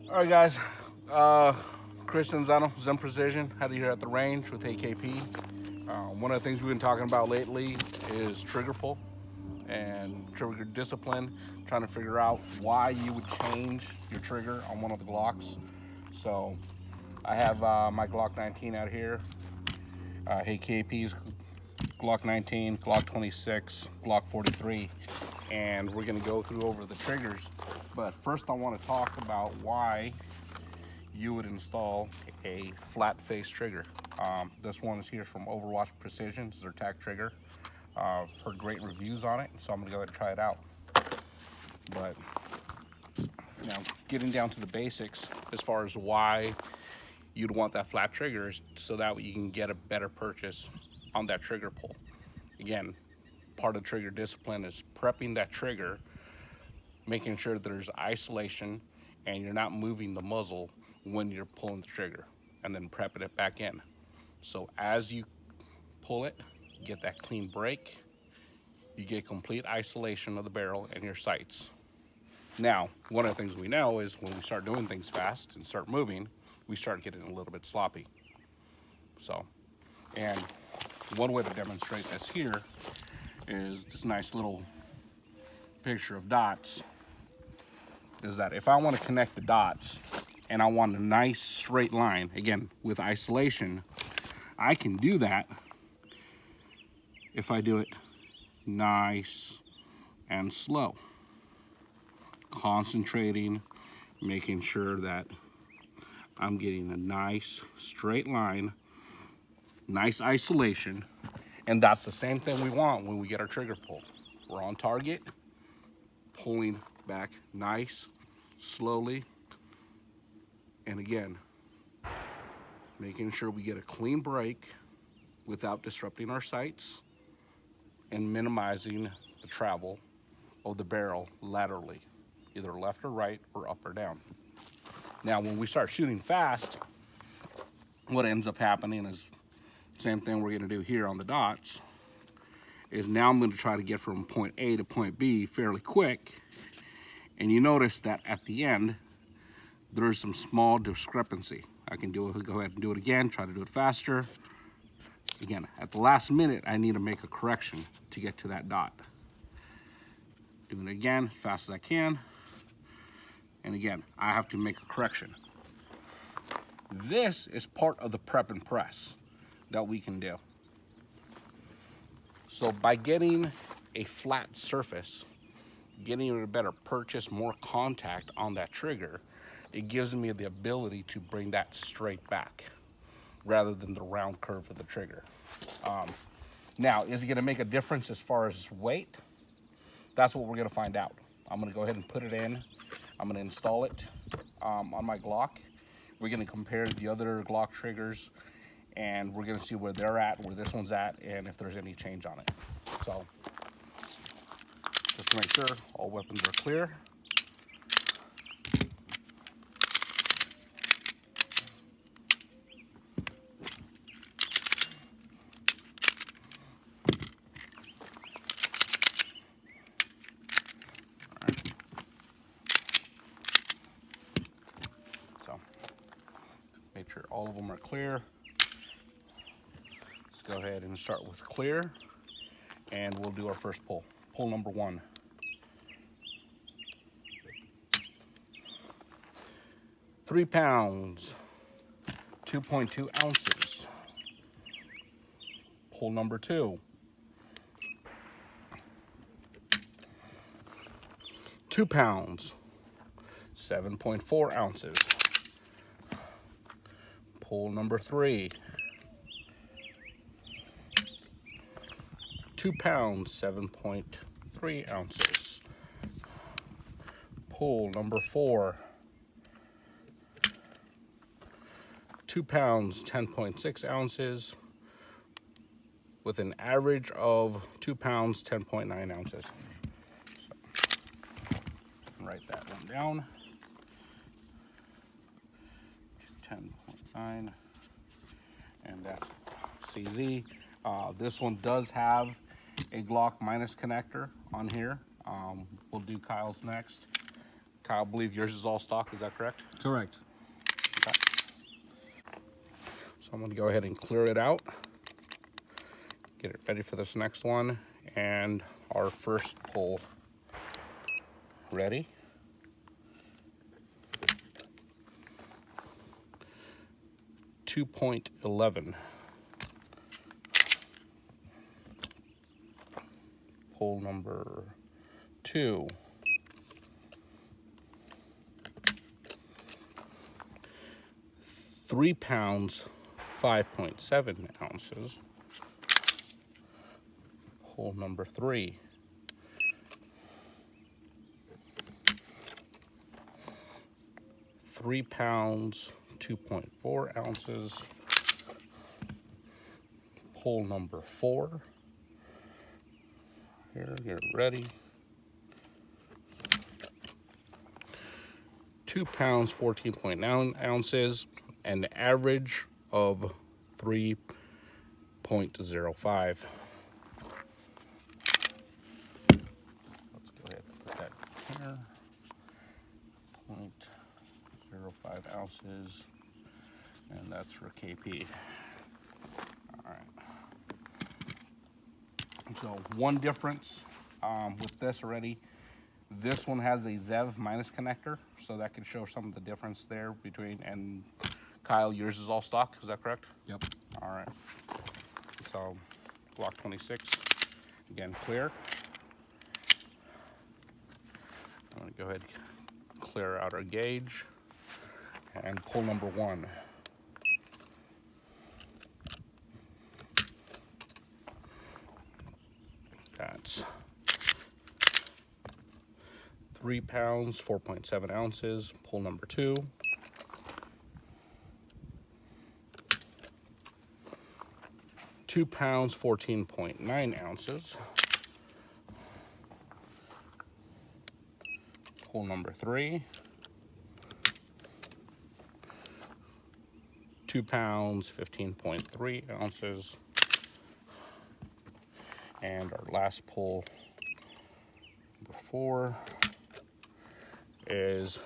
All right, guys. Chris Zano, Zen Precision, out here at the range with AKP. One of the things we've been talking about lately is trigger pull and trigger discipline, trying to figure out why you would change your trigger on one of the Glocks. So I have my Glock 19 out here, AKP's Glock 19, Glock 26, Glock 43, and we're gonna go through over the triggers. But first I wanna talk about why you would install a flat face trigger. This one is here from Overwatch Precision. It's their tack trigger. Heard great reviews on it, so I'm gonna go ahead and try it out. But now, getting down to the basics as far as why you'd want that flat trigger is so that way you can get a better purchase on that trigger pull. Again, part of trigger discipline is prepping that trigger, making sure that there's isolation and you're not moving the muzzle when you're pulling the trigger, and then prepping it back in. So as you pull it, you get that clean break, you get complete isolation of the barrel and your sights. Now, one of the things we know is when we start doing things fast and start moving, we start getting a little bit sloppy. So, and one way to demonstrate this here is this nice little picture of dots. Is that if I want to connect the dots and I want a nice straight line, again, with isolation, I can do that if I do it nice and slow. Concentrating, making sure that I'm getting a nice straight line, nice isolation, and that's the same thing we want when we get our trigger pull. We're on target, pulling back nice, slowly, and again, making sure we get a clean break without disrupting our sights and minimizing the travel of the barrel laterally, either left or right or up or down. Now, when we start shooting fast, what ends up happening is the same thing we're gonna do here on the dots, is now I'm gonna try to get from point A to point B fairly quick. And you notice that at the end, there's some small discrepancy. I can go ahead and do it again, try to do it faster. Again, at the last minute, I need to make a correction to get to that dot. Doing it again, as fast as I can. And again, I have to make a correction. This is part of the prep and press that we can do. So by getting a flat surface, getting a better purchase, more contact on that trigger, it gives me the ability to bring that straight back rather than the round curve of the trigger. Now, is it gonna make a difference as far as weight? That's what we're gonna find out. I'm gonna go ahead and put it in. I'm gonna install it on my Glock. We're gonna compare the other Glock triggers, and we're gonna see where they're at, where this one's at, and if there's any change on it. So, just to make sure all weapons are clear. So, make sure all of them are clear. Let's go ahead and start with clear, and we'll do our first pull. Pull number 1. 3 pounds, 2.2 ounces. Pull number 2. 2 pounds, 7.4 ounces. Pull number 3. 2 pounds, 7.3 ounces. Pull number 4. 2 pounds, 10.6 ounces, with an average of 2 pounds, 10.9 ounces. So, write that one down. 10.9, and that's CZ. This one does have a Glock minus connector on here. We'll do Kyle's next. Kyle, I believe yours is all stock. Is that correct? Correct. Okay. So I'm going to go ahead and clear it out. Get it ready for this next one. And our first pull ready. .11. Pull number 2. 3 pounds, 5.7 ounces. Pull number 3. 3 pounds, 2.4 ounces. Pull number 4. Here, get ready. 2 pounds, 14.9 ounces, and the average of 3.05. Let's go ahead and put that here. 0.05 ounces, and that's for KP. All right. So one difference with this already, this one has a ZEV minus connector, so that can show some of the difference there between, and Kyle, yours is all stock, is that correct? Yep. All right. So block 26, again, clear. I'm gonna go ahead and clear out our gauge and pull number 1. That's 3 pounds, 4.7 ounces. Pull number 2. 2 pounds, 14.9 ounces. Pull number 3. 2 pounds, 15.3 ounces. And our last pull, number 4, is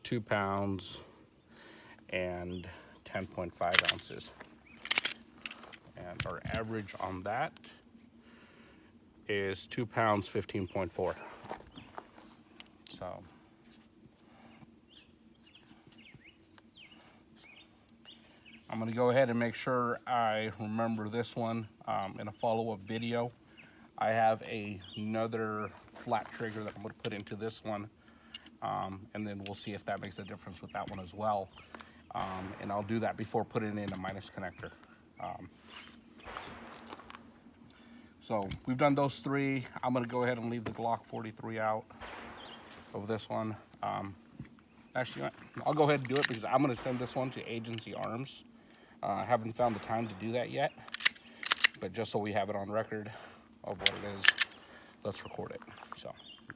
2 pounds and 10.5 ounces. And our average on that is 2 pounds, 15.4. So I'm gonna go ahead and make sure I remember this one in a follow-up video. I have another flat trigger that I'm gonna put into this one, and then we'll see if that makes a difference with that one as well. And I'll do that before putting in a minus connector. So we've done those 3. I'm gonna go ahead and leave the Glock 43 out of this one. Actually, I'll go ahead and do it because I'm gonna send this one to Agency Arms. I haven't found the time to do that yet, but just so we have it on record of what it is, let's record it. So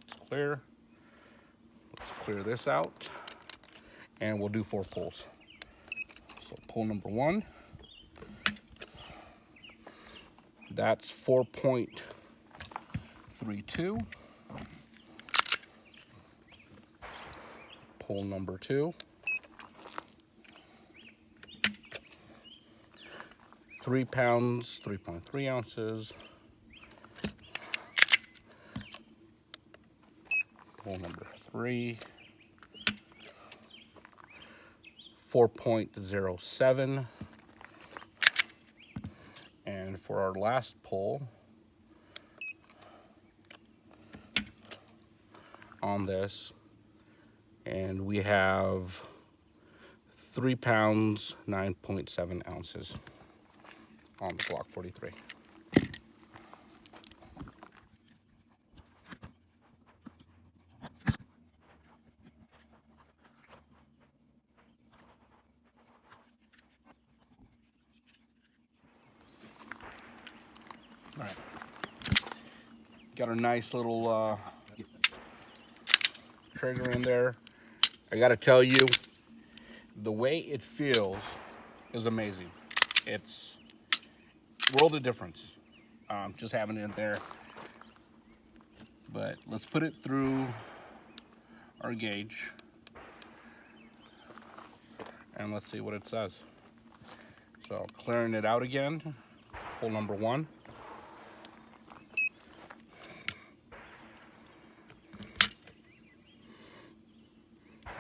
it's clear. Let's clear this out, and we'll do 4 pulls. So pull number 1, that's 4.32. Pull number 2, 3 pounds, 3.3 ounces. Pull number 3, 4.07. And for our last pull on this, and we have 3 pounds, 9.7 ounces on the Glock 43. All right, got a nice little trigger in there. I gotta tell you, the way it feels is amazing. It's world of difference, just having it in there. But let's put it through our gauge. And let's see what it says. So clearing it out again, hole number 1.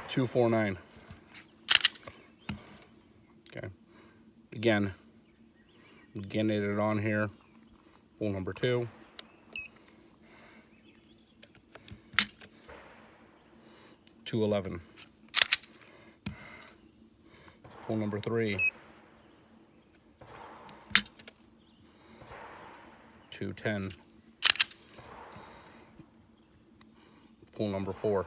.249. Okay. Again, getting it on here. Hole number 2. .211. Hole number 3. .210. Hole number 4.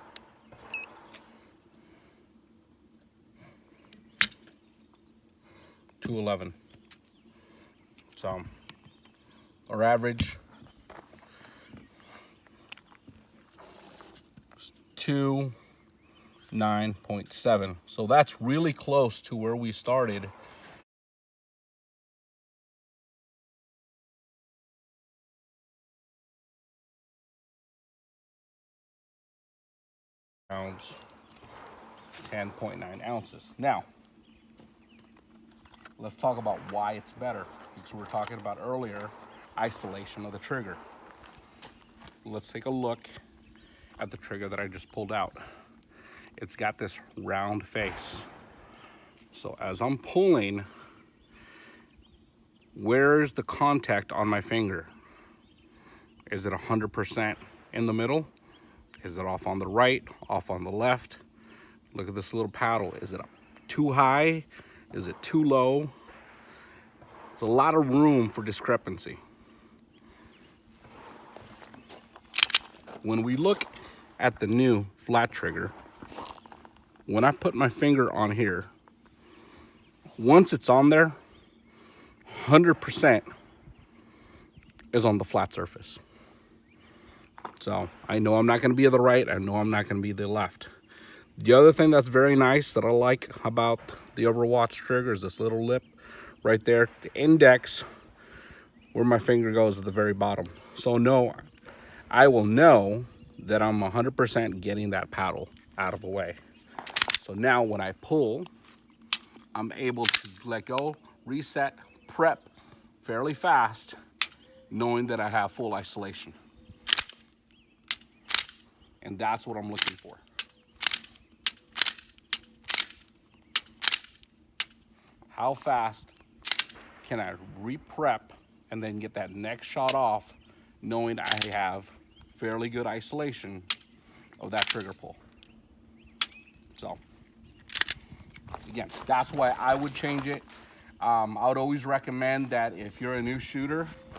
.211. So our average is 2.9.7. So that's really close to where we started. Pounds, 10.9 ounces. Now, let's talk about why it's better, because we were talking about earlier isolation of the trigger. Let's take a look at the trigger that I just pulled out. It's got this round face. So as I'm pulling, where's the contact on my finger? Is it 100% in the middle? Is it off on the right, off on the left? Look at this little paddle. Is it up too high? Is it too low? There's a lot of room for discrepancy. When we look at the new flat trigger, when I put my finger on here, once it's on there, 100% is on the flat surface. So I know I'm not going to be the right. I know I'm not going to be the left. The other thing that's very nice that I like about the Overwatch trigger is this little lip right there, the index, where my finger goes at the very bottom. So no, I will know that I'm 100% getting that paddle out of the way. So now when I pull, I'm able to let go, reset, prep fairly fast, knowing that I have full isolation. And that's what I'm looking for. How fast can I re-prep and then get that next shot off, knowing I have fairly good isolation of that trigger pull? So again, that's why I would change it. I would always recommend that if you're a new shooter,